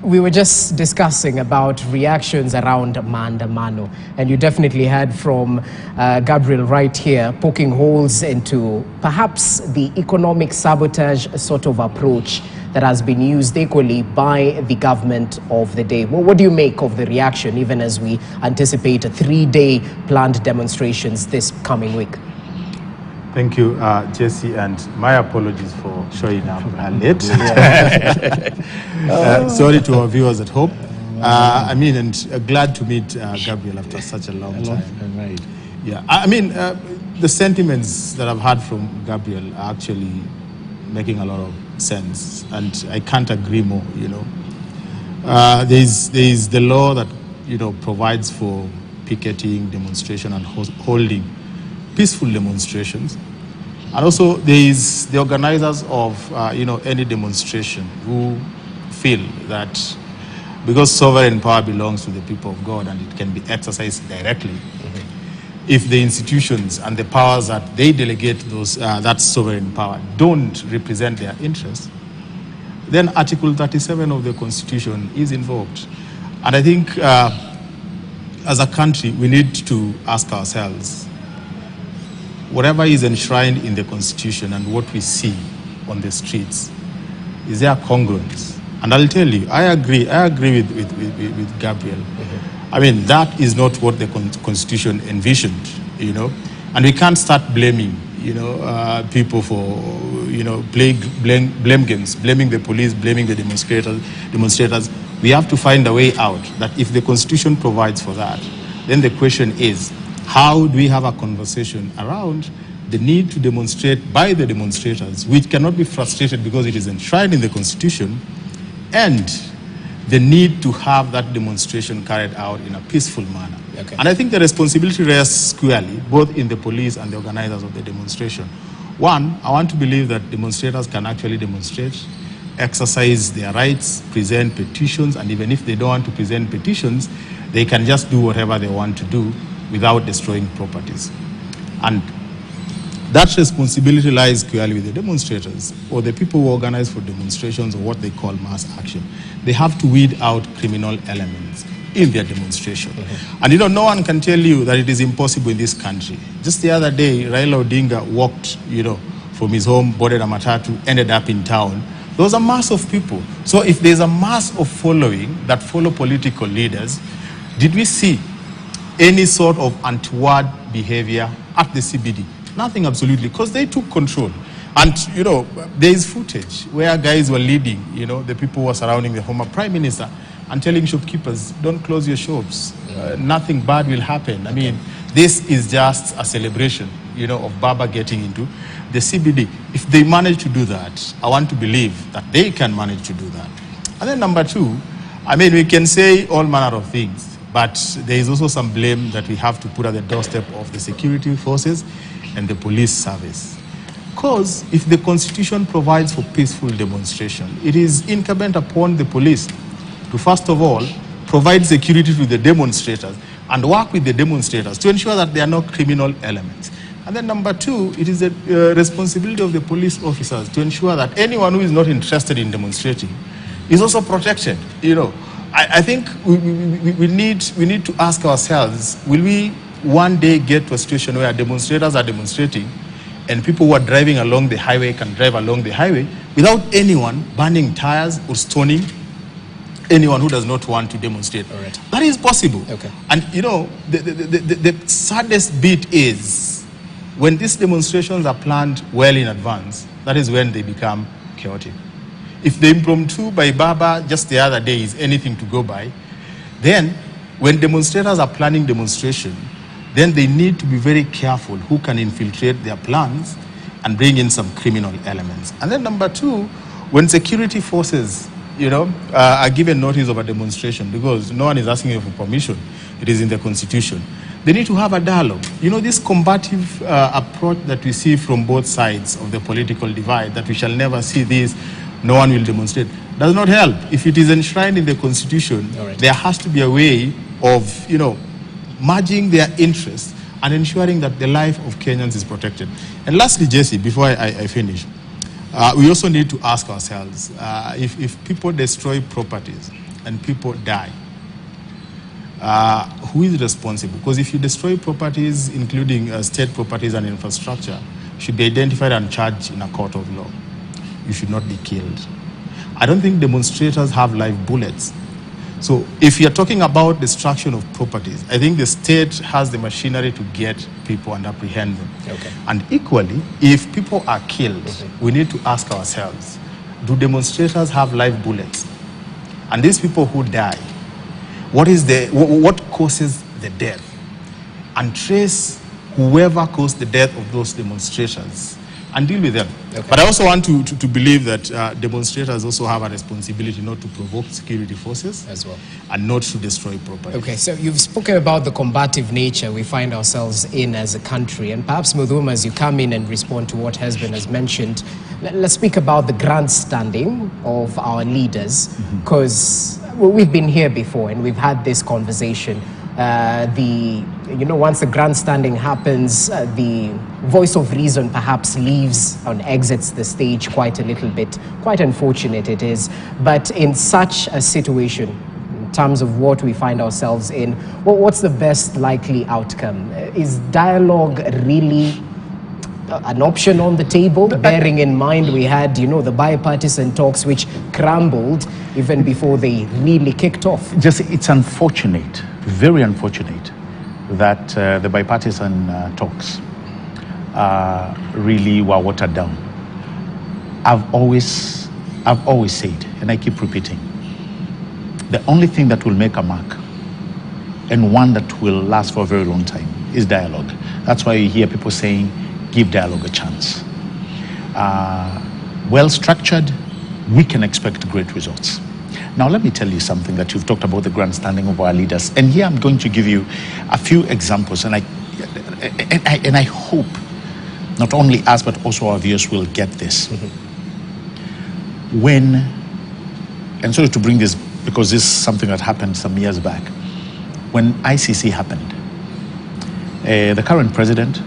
We were just discussing about reactions around maandamano, and you definitely heard from Gabriel right here, poking holes into perhaps the economic sabotage sort of approach that has been used equally by the government of the day. Well, what do you make of the reaction, even as we anticipate a 3-day planned demonstrations this coming week? Thank you, Jesse, and my apologies for showing up late. Sorry to our viewers at home. Glad to meet Gabriel after such a long time. Right. Yeah, the sentiments that I've heard from Gabriel are actually making a lot of sense, and I can't agree more. There's the law that provides for picketing, demonstration, and holding peaceful demonstrations. And also there is the organizers of any demonstration who feel that because sovereign power belongs to the people of God and it can be exercised directly, if the institutions and the powers that they delegate that sovereign power don't represent their interests, then Article 37 of the Constitution is invoked. And I think as a country we need to ask ourselves, whatever is enshrined in the Constitution and what we see on the streets, is there congruence? And I'll tell you, I agree with Gabriel. That is not what the Constitution envisioned, and we can't start blaming, people for, blame games, blaming the police, blaming the demonstrators. We have to find a way out that if the Constitution provides for that, then the question is, how do we have a conversation around the need to demonstrate by the demonstrators, which cannot be frustrated because it is enshrined in the Constitution, and the need to have that demonstration carried out in a peaceful manner. Okay. And I think the responsibility rests squarely, both in the police and the organizers of the demonstration. One, I want to believe that demonstrators can actually demonstrate, exercise their rights, present petitions, and even if they don't want to present petitions, they can just do whatever they want to do without destroying properties. And that responsibility lies squarely with the demonstrators or the people who organize for demonstrations or what they call mass action. They have to weed out criminal elements in their demonstration. And no one can tell you that it is impossible in this country. Just the other day, Raila Odinga walked, from his home, boarded a matatu, ended up in town. There was a mass of people. So if there's a mass of following that follow political leaders, did we see any sort of untoward behavior at the CBD? Nothing, absolutely, because they took control. And, there is footage where guys were leading, the people who were surrounding the former prime minister and telling shopkeepers, don't close your shops. Nothing bad will happen. This is just a celebration, of Baba getting into the CBD. If they manage to do that, I want to believe that they can manage to do that. And then number two, we can say all manner of things, but there is also some blame that we have to put at the doorstep of the security forces and the police service. Because if the Constitution provides for peaceful demonstration, it is incumbent upon the police to, first of all, provide security to the demonstrators and work with the demonstrators to ensure that there are no criminal elements. And then number two, it is the responsibility of the police officers to ensure that anyone who is not interested in demonstrating is also protected. I think we need to ask ourselves, will we one day get to a situation where demonstrators are demonstrating and people who are driving along the highway can drive along the highway without anyone burning tires or stoning anyone who does not want to demonstrate? Right. That is possible. Okay. And the saddest bit is when these demonstrations are planned well in advance, that is when they become chaotic. If the impromptu by Baba just the other day is anything to go by, then when demonstrators are planning demonstration, then they need to be very careful who can infiltrate their plans and bring in some criminal elements. And then number two, when security forces, are given notice of a demonstration, because no one is asking you for permission, it is in the Constitution, they need to have a dialogue. This combative approach that we see from both sides of the political divide, that we shall never see this, no one will demonstrate, does not help. If it is enshrined in the Constitution, there has to be a way of, merging their interests and ensuring that the life of Kenyans is protected. And lastly, Jesse, before I finish, we also need to ask ourselves, if people destroy properties and people die, who is responsible? Because if you destroy properties, including state properties and infrastructure, should be identified and charged in a court of law. You should not be killed. I don't think demonstrators have live bullets. So if you're talking about destruction of properties, I think the state has the machinery to get people and apprehend them. Okay. And equally, if people are killed, we need to ask ourselves, do demonstrators have live bullets? And these people who die, what causes the death? And trace whoever caused the death of those demonstrators and deal with them. Okay. But I also want to believe that demonstrators also have a responsibility not to provoke security forces as well, and not to destroy property. Okay, so you've spoken about the combative nature we find ourselves in as a country, and perhaps Muthuma, as you come in and respond to what Hesbon has mentioned, let's speak about the grandstanding of our leaders, because we've been here before and we've had this conversation. Once the grandstanding happens, the voice of reason perhaps leaves and exits the stage quite a little bit. Quite unfortunate it is. But in such a situation, in terms of what we find ourselves in, what's the best likely outcome? Is dialogue really an option on the table, bearing in mind we had, the bipartisan talks which crumbled even before they really kicked off? It's unfortunate, very unfortunate, that the bipartisan talks really were watered down. I've always said, and I keep repeating, the only thing that will make a mark, and one that will last for a very long time, is dialogue. That's why you hear people saying, give dialogue a chance. Well structured, we can expect great results. Now, let me tell you something that you've talked about, the grandstanding of our leaders. And here I'm going to give you a few examples. And I hope not only us, but also our viewers will get this. And sorry to bring this, because this is something that happened some years back. When ICC happened, the current president,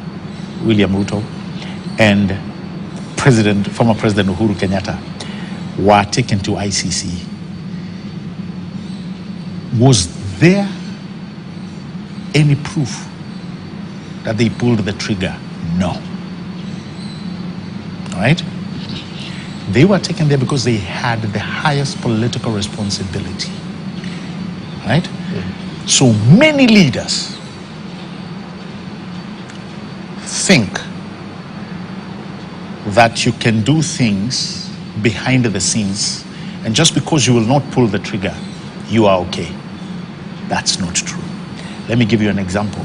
William Ruto, and former President Uhuru Kenyatta were taken to ICC. Was there any proof that they pulled the trigger? No. All right? They were taken there because they had the highest political responsibility. All right? So many leaders think that you can do things behind the scenes, and just because you will not pull the trigger, you are okay. That's not true. Let me give you an example.